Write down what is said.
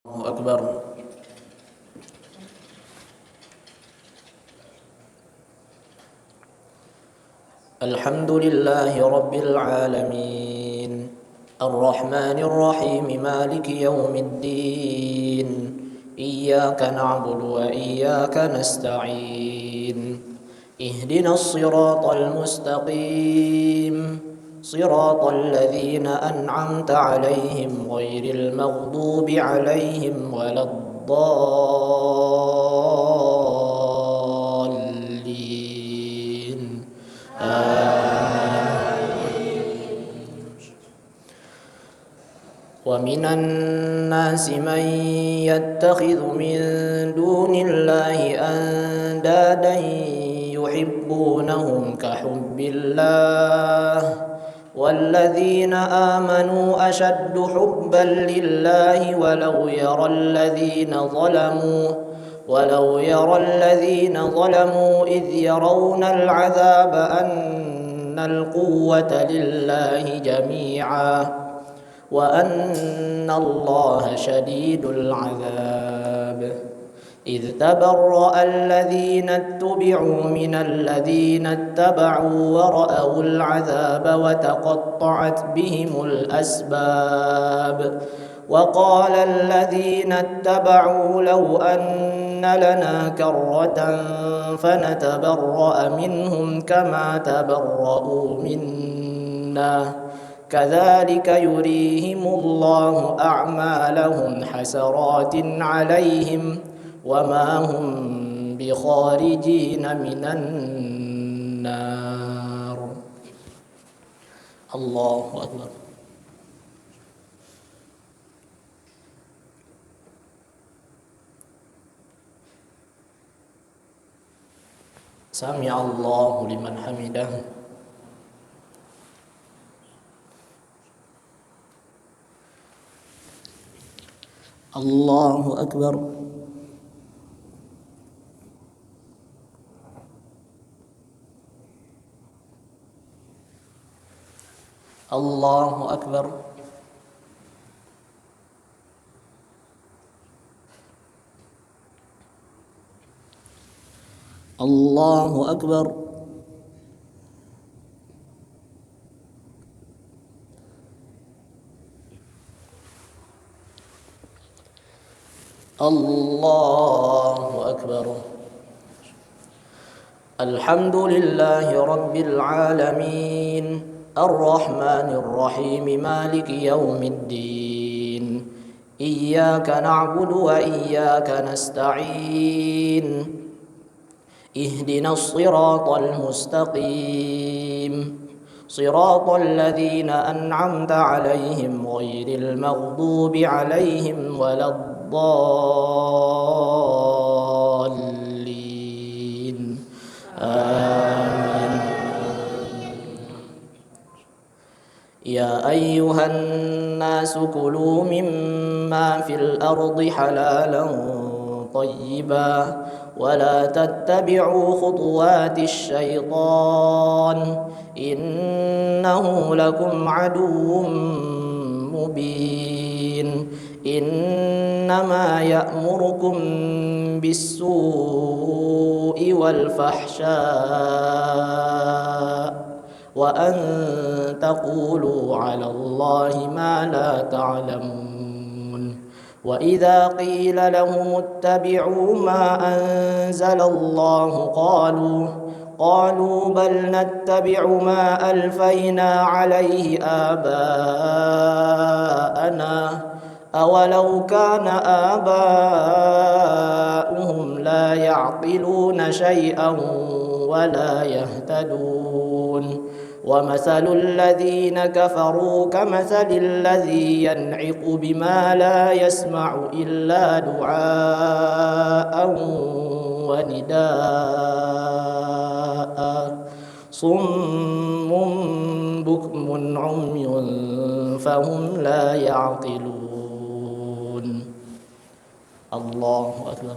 الله أكبر. الحمد لله رب العالمين الرحمن الرحيم مالك يوم الدين إياك نعبد وإياك نستعين اهدنا الصراط المستقيم صراط الذين أنعمت عليهم غير المغضوب عليهم ولا الضالين ومن الناس من يتخذ من دون الله أندادا يحبونهم كحب الله والذين آمنوا أشد حبا لله ولو يرى الذين ظلموا إذ يرون العذاب أن القوة لله جميعا وأن الله شديد العذاب إذ تبرأ الذين اتبعوا من الذين اتبعوا ورأوا العذاب وتقطعت بهم الأسباب وقال الذين اتبعوا لو أن لنا كرة فنتبرأ منهم كما تبرؤوا منا كذلك يريهم الله أعمالهم حسرات عليهم وما هم بخارجين من النار. الله أكبر. سمع الله لمن حمده. الله أكبر. الله أكبر. الله أكبر. الله أكبر. الحمد لله رب العالمين الرحمن الرحيم مالك يوم الدين إياك نعبد وإياك نستعين اهدنا الصراط المستقيم صراط الذين أنعمت عليهم غير المغضوب عليهم ولا الضالين آمين. يا أيها الناس كلوا مما في الأرض حلالا طيبا ولا تتبعوا خطوات الشيطان إنه لكم عدو مبين إنما يأمركم بالسوء والفحشاء وأن تقولوا على الله ما لا تعلمون وإذا قيل لهم اتبعوا ما أنزل الله قالوا بل نتبع ما ألفينا عليه آباءنا أولو كان آباؤهم لا يعقلون شيئا ولا يهتدون ومثل الذين كفروا كمثل الذي ينعق بما لا يسمع إلا دعاء ونداء صم بكم عمي فهم لا يعقلون. الله أكبر.